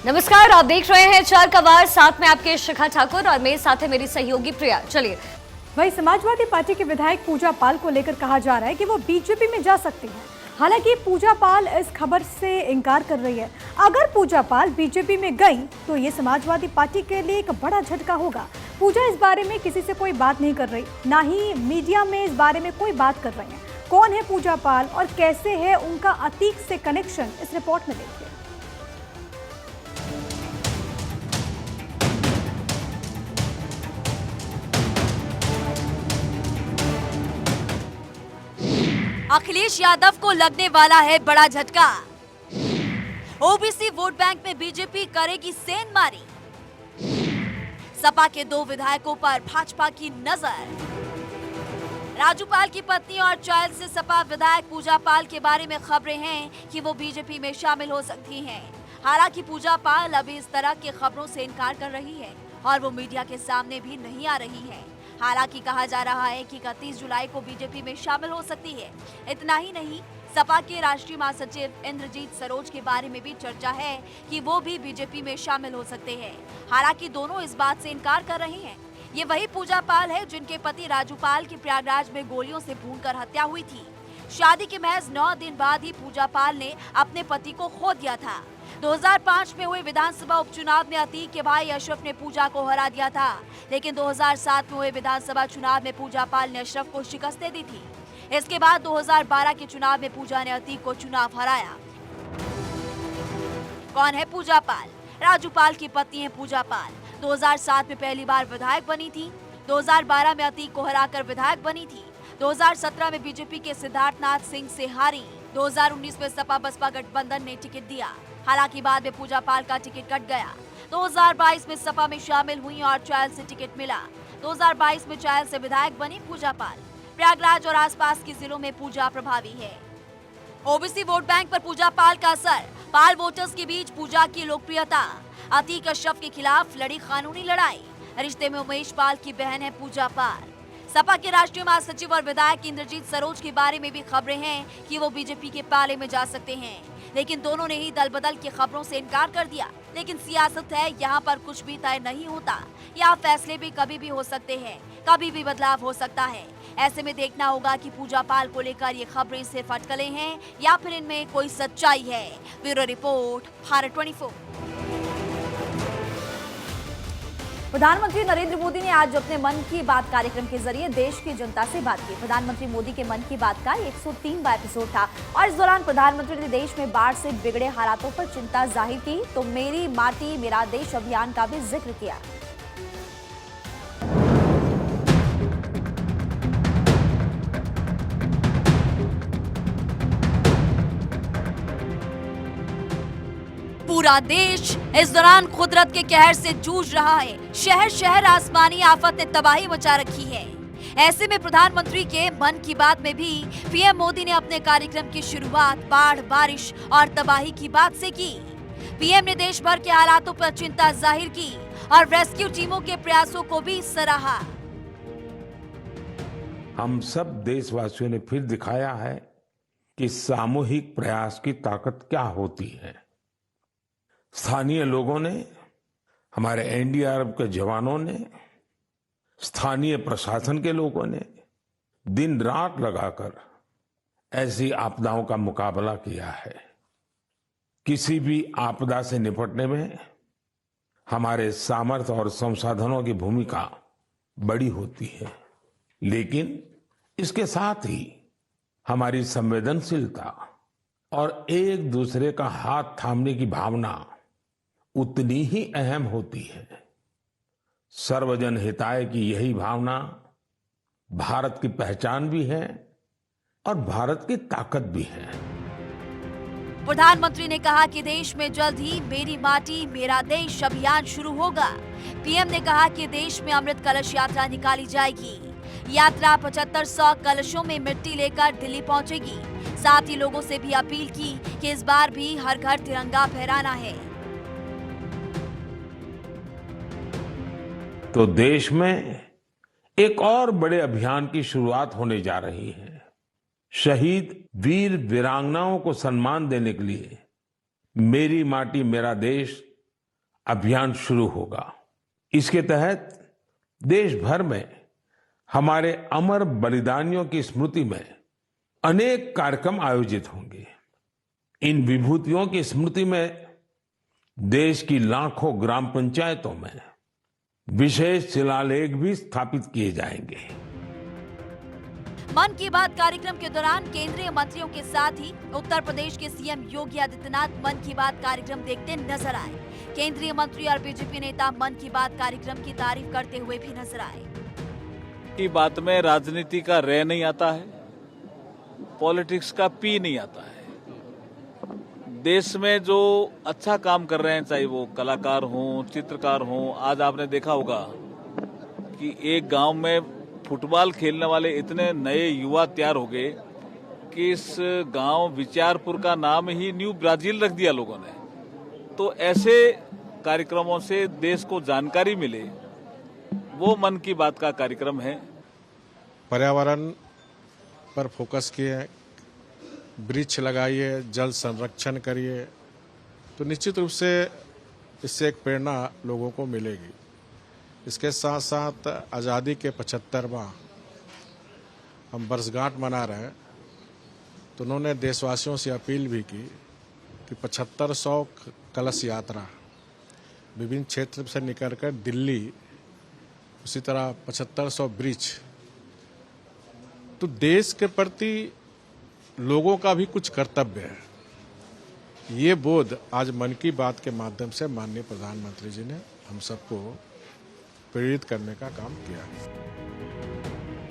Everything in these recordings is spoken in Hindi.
नमस्कार, आप देख रहे हैं चार कवार, साथ में आपके शिखा ठाकुर और मेरे साथ है मेरी सहयोगी प्रिया। चलिए, वही समाजवादी पार्टी के विधायक पूजा पाल को लेकर कहा जा रहा है कि वो बीजेपी में जा सकती हैं। हालांकि पूजा पाल इस खबर से इनकार कर रही है। अगर पूजा पाल बीजेपी में गई तो ये समाजवादी पार्टी के लिए एक बड़ा झटका होगा। पूजा इस बारे में किसी से कोई बात नहीं कर रही, ना ही मीडिया में इस बारे में कोई बात कर रही है। कौन है पूजा पाल और कैसे है उनका अतीक से कनेक्शन, इस रिपोर्ट में देखिए। अखिलेश यादव को लगने वाला है बड़ा झटका। ओबीसी वोट बैंक में बीजेपी करेगी सेंधमारी। सपा के 2 विधायकों पर भाजपा की नजर। राजूपाल की पत्नी और चायल से सपा विधायक पूजा पाल के बारे में खबरें हैं कि वो बीजेपी में शामिल हो सकती हैं। हालांकि पूजा पाल अभी इस तरह की खबरों से इनकार कर रही है और वो मीडिया के सामने भी नहीं आ रही है। हालांकि कहा जा रहा है कि 31 जुलाई को बीजेपी में शामिल हो सकती है। इतना ही नहीं, सपा के राष्ट्रीय महासचिव इंद्रजीत सरोज के बारे में भी चर्चा है कि वो भी बीजेपी में शामिल हो सकते हैं। हालांकि दोनों इस बात से इनकार कर रहे हैं। ये वही पूजा पाल है जिनके पति राजूपाल की प्रयागराज में गोलियों से भूनकर हत्या हुई थी। शादी के महज 9 दिन बाद ही पूजा पाल ने अपने पति को खो दिया था। 2005 में हुए विधानसभा उपचुनाव में अतीक के भाई अशरफ ने पूजा को हरा दिया था, लेकिन 2007 में हुए विधानसभा चुनाव में पूजा पाल ने अशरफ को शिकस्त दे दी थी। इसके बाद 2012 के चुनाव में पूजा ने अतीक को चुनाव हराया। कौन है पूजा पाल? राजूपाल की पत्नी है पूजा पाल। 2007 में पहली बार विधायक बनी थी। 2012 में अतीक को हराकर विधायक बनी थी। 2017 में बीजेपी के सिद्धार्थनाथ सिंह से हारी। 2019 में सपा बसपा गठबंधन ने टिकट दिया। हालांकि बाद में पूजा पाल का टिकट कट गया। 2022 में सपा में शामिल हुई और चायल से टिकट मिला। 2022 में चायल से विधायक बनी पूजा पाल। प्रयागराज और आसपास के जिलों में पूजा प्रभावी है। ओबीसी वोट बैंक पर पूजा पाल का असर। पाल वोटर्स के बीच पूजा की लोकप्रियता। अतीक अशरफ के खिलाफ लड़ी कानूनी लड़ाई। रिश्ते में उमेश पाल की बहन है पूजा पाल। सपा के राष्ट्रीय महासचिव और विधायक इंद्रजीत सरोज के बारे में भी खबरें हैं कि वो बीजेपी के पाले में जा सकते हैं, लेकिन दोनों ने ही दल बदल की खबरों से इनकार कर दिया। लेकिन सियासत है, यहाँ पर कुछ भी तय नहीं होता। यहाँ फैसले भी कभी भी हो सकते हैं, कभी भी बदलाव हो सकता है। ऐसे में देखना होगा कि पूजा पाल को लेकर ये खबरें सिर्फ अटकलें हैं या फिर इनमें कोई सच्चाई है। Bureau report, Bharat 24। प्रधानमंत्री नरेंद्र मोदी ने आज अपने मन की बात कार्यक्रम के जरिए देश की जनता से बात की। प्रधानमंत्री मोदी के मन की बात का 103वां एपिसोड था और इस दौरान प्रधानमंत्री ने देश में बाढ़ से बिगड़े हालातों पर चिंता जाहिर की तो मेरी माटी मेरा देश अभियान का भी जिक्र किया। पूरा देश इस दौरान कुदरत के कहर से जूझ रहा है। शहर शहर आसमानी आफत ने तबाही मचा रखी है। ऐसे में प्रधानमंत्री के मन की बात में भी पीएम मोदी ने अपने कार्यक्रम की शुरुआत बाढ़, बारिश और तबाही की बात से की। पीएम ने देश भर के हालातों पर चिंता जाहिर की और रेस्क्यू टीमों के प्रयासों को भी सराहा। हम सब देशवासियों ने फिर दिखाया है कि सामूहिक प्रयास की ताकत क्या होती है। स्थानीय लोगों ने, हमारे एनडीआरएफ के जवानों ने, स्थानीय प्रशासन के लोगों ने दिन रात लगाकर ऐसी आपदाओं का मुकाबला किया है। किसी भी आपदा से निपटने में हमारे सामर्थ्य और संसाधनों की भूमिका बड़ी होती है, लेकिन इसके साथ ही हमारी संवेदनशीलता और एक दूसरे का हाथ थामने की भावना उतनी ही अहम होती है। सर्वजन हिताय की यही भावना भारत की पहचान भी है और भारत की ताकत भी है। प्रधानमंत्री ने कहा कि देश में जल्द ही मेरी माटी मेरा देश अभियान शुरू होगा। पीएम ने कहा कि देश में अमृत कलश यात्रा निकाली जाएगी। यात्रा 7500 कलशों में मिट्टी लेकर दिल्ली पहुंचेगी। साथ ही लोगों से भी अपील की कि इस बार भी हर घर तिरंगा फहराना है। तो देश में एक और बड़े अभियान की शुरुआत होने जा रही है। शहीद वीर वीरांगनाओं को सम्मान देने के लिए मेरी माटी मेरा देश अभियान शुरू होगा। इसके तहत देश भर में हमारे अमर बलिदानियों की स्मृति में अनेक कार्यक्रम आयोजित होंगे। इन विभूतियों की स्मृति में देश की लाखों ग्राम पंचायतों में विशेष शिलालेख भी स्थापित किए जाएंगे। मन की बात कार्यक्रम के दौरान केंद्रीय मंत्रियों के साथ ही उत्तर प्रदेश के सीएम योगी आदित्यनाथ मन की बात कार्यक्रम देखते नजर आए। केंद्रीय मंत्री और बीजेपी नेता मन की बात कार्यक्रम की तारीफ करते हुए भी नजर आए। की बात में राजनीति का रे नहीं आता है, पॉलिटिक्स का पी नहीं आता है। देश में जो अच्छा काम कर रहे हैं, चाहे वो कलाकार हों, चित्रकार हों, आज आपने देखा होगा कि एक गांव में फुटबॉल खेलने वाले इतने नए युवा तैयार हो गए कि इस गांव विचारपुर का नाम ही न्यू ब्राजील रख दिया लोगों ने। तो ऐसे कार्यक्रमों से देश को जानकारी मिले, वो मन की बात का कार्यक्रम है। पर्यावरण पर फोकस किए, वृक्ष लगाइए, जल संरक्षण करिए, तो निश्चित रूप से इससे एक प्रेरणा लोगों को मिलेगी। इसके साथ साथ आज़ादी के 75वां हम वर्षगांठ मना रहे हैं, तो उन्होंने देशवासियों से अपील भी की कि 7500 कलश यात्रा विभिन्न क्षेत्र से निकलकर दिल्ली, उसी तरह 7500 वृक्ष, तो देश के प्रति लोगों का भी कुछ कर्तव्य है। ये बोध आज मन की बात के माध्यम से माननीय प्रधानमंत्री जी ने हम सबको प्रेरित करने का काम किया।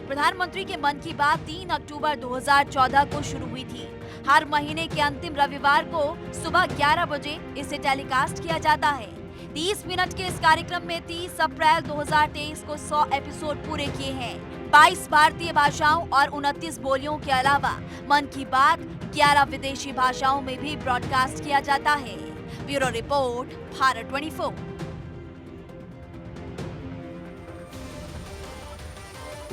प्रधानमंत्री के मन की बात 3 अक्टूबर 2014 को शुरू हुई थी। हर महीने के अंतिम रविवार को सुबह 11 बजे इसे टेलीकास्ट किया जाता है। 30 मिनट के इस कार्यक्रम में 30 अप्रैल 2023 को 100 एपिसोड पूरे किए हैं। 22 भारतीय भाषाओं और 29 बोलियों के अलावा मन की बात 11 विदेशी भाषाओं में भी ब्रॉडकास्ट किया जाता है। Bureau report, Bharat 24।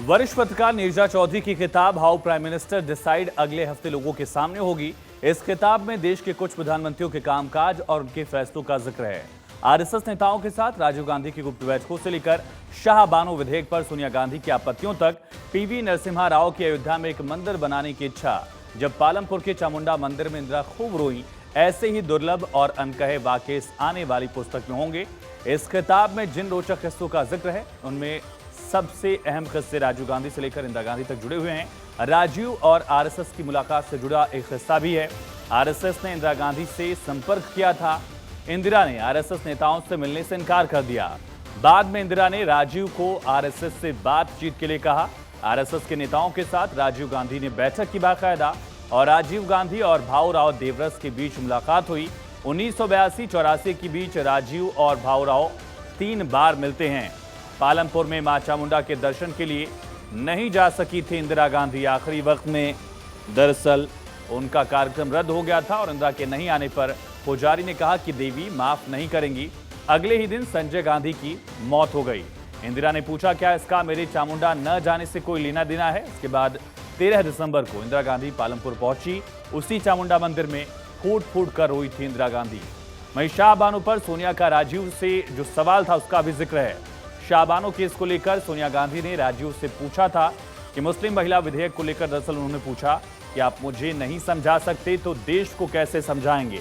वरिष्ठ पत्रकार नीरजा चौधरी की किताब हाउ प्राइम मिनिस्टर डिसाइड अगले हफ्ते लोगों के सामने होगी। इस किताब में देश के कुछ प्रधानमंत्रियों के कामकाज और उनके फैसलों का जिक्र है। आरएसएस नेताओं के साथ राजीव गांधी की गुप्त बैठकों से लेकर शाह बानो विधेयक पर सोनिया गांधी की आपत्तियों तक, पीवी नरसिम्हा राव की अयोध्या में एक मंदिर बनाने की इच्छा, जब पालमपुर के चामुंडा मंदिर में इंदिरा खूब रोई, ऐसे ही दुर्लभ और अनकहे वाकये इस आने वाली पुस्तक में होंगे। इस किताब में जिन रोचक किस्सों का जिक्र है, उनमें सबसे अहम किस्से राजीव गांधी से लेकर इंदिरा गांधी तक जुड़े हुए हैं। राजीव और आरएसएस की मुलाकात से जुड़ा एक किस्सा भी है। आरएसएस ने इंदिरा गांधी से संपर्क किया था। इंदिरा ने आरएसएस नेताओं से मिलने से इनकार कर दिया। बाद में इंदिरा ने राजीव को आरएसएस से बातचीत के लिए कहा। आरएसएस के नेताओं के साथ राजीव गांधी ने बैठक की बाकायदा, और राजीव गांधी और भाऊराव देवरस के बीच मुलाकात हुई। 1982-84 के बीच राजीव और भाऊराव 3 बार मिलते हैं। पालमपुर में मां चामुंडा के दर्शन के लिए नहीं जा सकी थी इंदिरा गांधी आखिरी वक्त में। दरअसल उनका कार्यक्रम रद्द हो गया था और इंदिरा के नहीं आने पर पुजारी ने कहा कि देवी माफ नहीं करेंगी। अगले ही दिन संजय गांधी की मौत हो गई। इंदिरा ने पूछा, क्या इसका मेरे चामुंडा न जाने से कोई लेना देना है? इसके बाद 13 दिसंबर को इंदिरा गांधी पालमपुर पहुंची। उसी चामुंडा मंदिर में फूट फूट कर रोई थी इंदिरा गांधी। वहीं शाह बानो पर सोनिया का राजीव से जो सवाल था, उसका भी जिक्र है। शाह बानो केस को लेकर सोनिया गांधी ने राजीव से पूछा था कि मुस्लिम महिला विधेयक को लेकर दरअसल उन्होंने पूछा कि आप मुझे नहीं समझा सकते तो देश को कैसे समझाएंगे।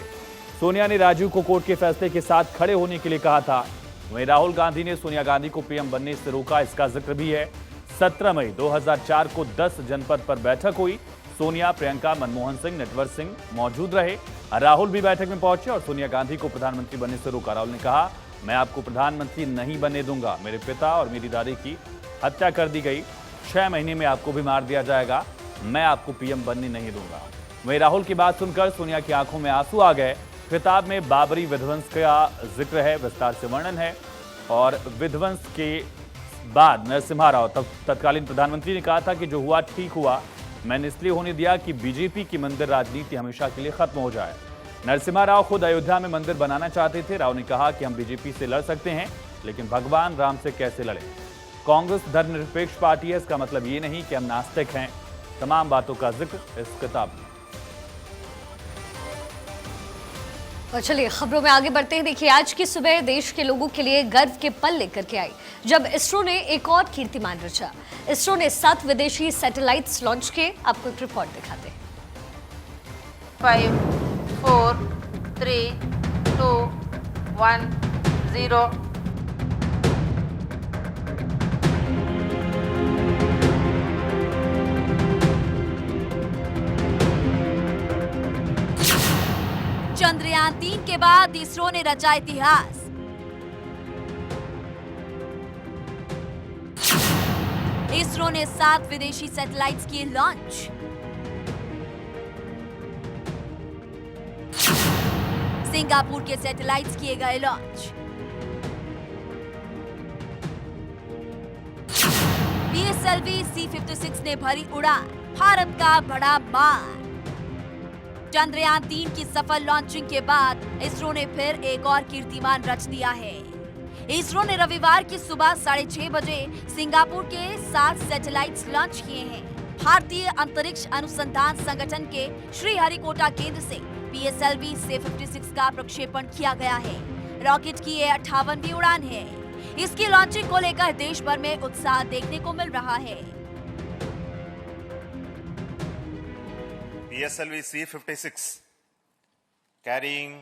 सोनिया ने राजीव को कोर्ट के फैसले के साथ खड़े होने के लिए कहा था। वहीं राहुल गांधी ने सोनिया गांधी को पीएम बनने से रोका, इसका जिक्र भी है। 17 मई 2004 को 10 जनपद पर बैठक हुई। सोनिया, प्रियंका, मनमोहन सिंह, नटवर सिंह मौजूद रहे। राहुल भी बैठक में पहुंचे और सोनिया गांधी को प्रधानमंत्री बनने से रोका। राहुल ने कहा, मैं आपको प्रधानमंत्री नहीं बनने दूंगा। मेरे पिता और मेरी दादी की हत्या कर दी गई। 6 महीने में आपको भी मार दिया जाएगा। मैं आपको पीएम बनने नहीं दूंगा। वहीं राहुल की बात सुनकर सोनिया की आंखों में आंसू आ गए। किताब में बाबरी विध्वंस का जिक्र है, विस्तार से वर्णन है। और विध्वंस के बाद नरसिम्हा राव तत्कालीन प्रधानमंत्री ने कहा था कि जो हुआ ठीक हुआ। मैंने इसलिए होने दिया कि बीजेपी की मंदिर राजनीति हमेशा के लिए खत्म हो जाए। नरसिम्हा राव खुद अयोध्या में मंदिर बनाना चाहते थे। राव ने कहा कि हम बीजेपी से लड़ सकते हैं, लेकिन भगवान राम से कैसे लड़ें? कांग्रेस धर्मनिरपेक्ष पार्टी है, इसका मतलब ये नहीं कि हम नास्तिक हैं। तमाम बातों का जिक्र इस किताब में। और चलिए खबरों में आगे बढ़ते हैं। देखिए, आज की सुबह देश के लोगों के लिए गर्व के पल लेकर के आई जब इसरो ने एक और कीर्तिमान रचा। इसरो ने 7 विदेशी सैटेलाइट्स लॉन्च किए। आपको एक रिपोर्ट दिखाते हैं। 5, 4, 3, 2, 1, 0। चंद्रयान 3 के बाद इसरो ने रचा इतिहास। इसरो ने 7 विदेशी सैटेलाइट्स किए लॉन्च। सिंगापुर के सैटेलाइट्स किए गए लॉन्च। PSLV C-56 ने भरी उड़ान, भारत का बड़ा मान। चंद्रयान 3 की सफल लॉन्चिंग के बाद इसरो ने फिर एक और कीर्तिमान रच दिया है। इसरो ने रविवार की सुबह 6:30 बजे सिंगापुर के 7 सैटेलाइट्स लॉन्च किए हैं। भारतीय अंतरिक्ष अनुसंधान संगठन के श्रीहरिकोटा केंद्र से PSLV C-56 का प्रक्षेपण किया गया है। रॉकेट की ये 58वीं उड़ान है। इसकी लॉन्चिंग को लेकर देश भर में उत्साह देखने को मिल रहा है। PSLV C-56 carrying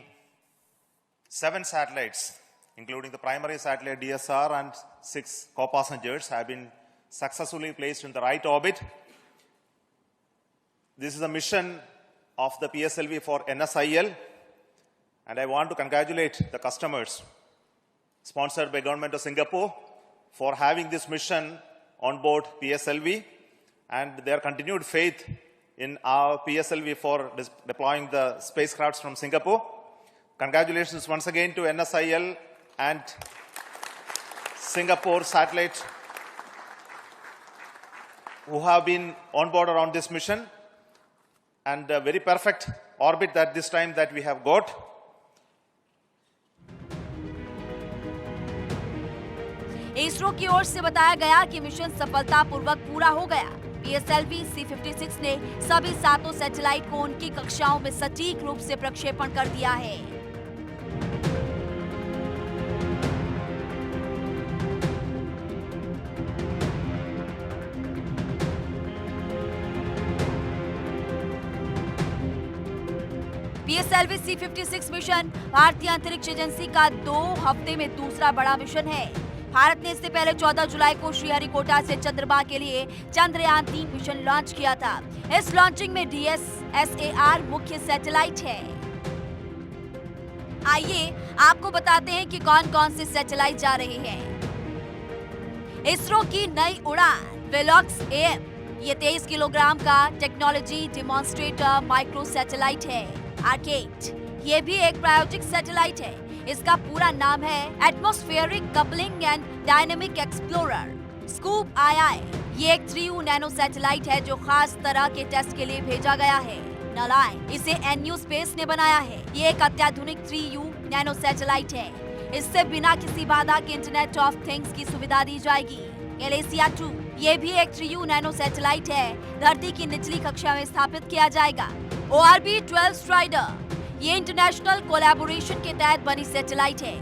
7 satellites, including the primary satellite DSR and 6 co-passengers, have been successfully placed in the right orbit. This is a mission of the PSLV for NSIL, and I want to congratulate the customers sponsored by Government of Singapore for having this mission on board PSLV and their continued faith in our PSLV for deploying the spacecrafts from Singapore. Congratulations once again to NSIL and Singapore Satellite who have been on board around this mission, and a very perfect orbit that this time that we have got. ISRO की ओर से बताया गया कि मिशन सफलतापूर्वक पूरा हो गया। PSLV C-56 ने सभी 7 सैटेलाइट को उनकी कक्षाओं में सटीक रूप से प्रक्षेपण कर दिया है। PSLV C-56 मिशन भारतीय अंतरिक्ष एजेंसी का 2 हफ्ते में दूसरा बड़ा मिशन है। भारत ने इससे पहले 14 जुलाई को श्रीहरिकोटा से चंद्रमा के लिए चंद्रयान 3 मिशन लॉन्च किया था। इस लॉन्चिंग में DSSAR मुख्य सैटेलाइट है। आइए आपको बताते हैं कि कौन-कौन से सैटेलाइट जा रहे हैं। इसरो की नई उड़ान वेलॉक्स AM, ये 23 किलोग्राम का टेक्नोलॉजी डिमॉन्स्ट्रेटर माइक्रो सैटेलाइट है। आर्केट, ये भी एक प्रायोजिक सैटेलाइट है। इसका पूरा नाम है atmospheric coupling and dynamic explorer. Scoop II, ये एक 3U नैनो सैटेलाइट है जो खास तरह के टेस्ट के लिए भेजा गया है। नलाइन, इसे NU स्पेस ने बनाया है। ये एक अत्याधुनिक 3U नैनो सैटेलाइट है। इससे बिना किसी बाधा के इंटरनेट ऑफ थिंग्स की सुविधा दी जाएगी। एलेसिया 2, ये भी एक 3U नैनो सैटेलाइट है। धरती की निचली कक्षा में स्थापित किया जाएगा। ORB-12 स्ट्राइडर, ये इंटरनेशनल कोलैबोरेशन के तहत बनी सैटेलाइट है।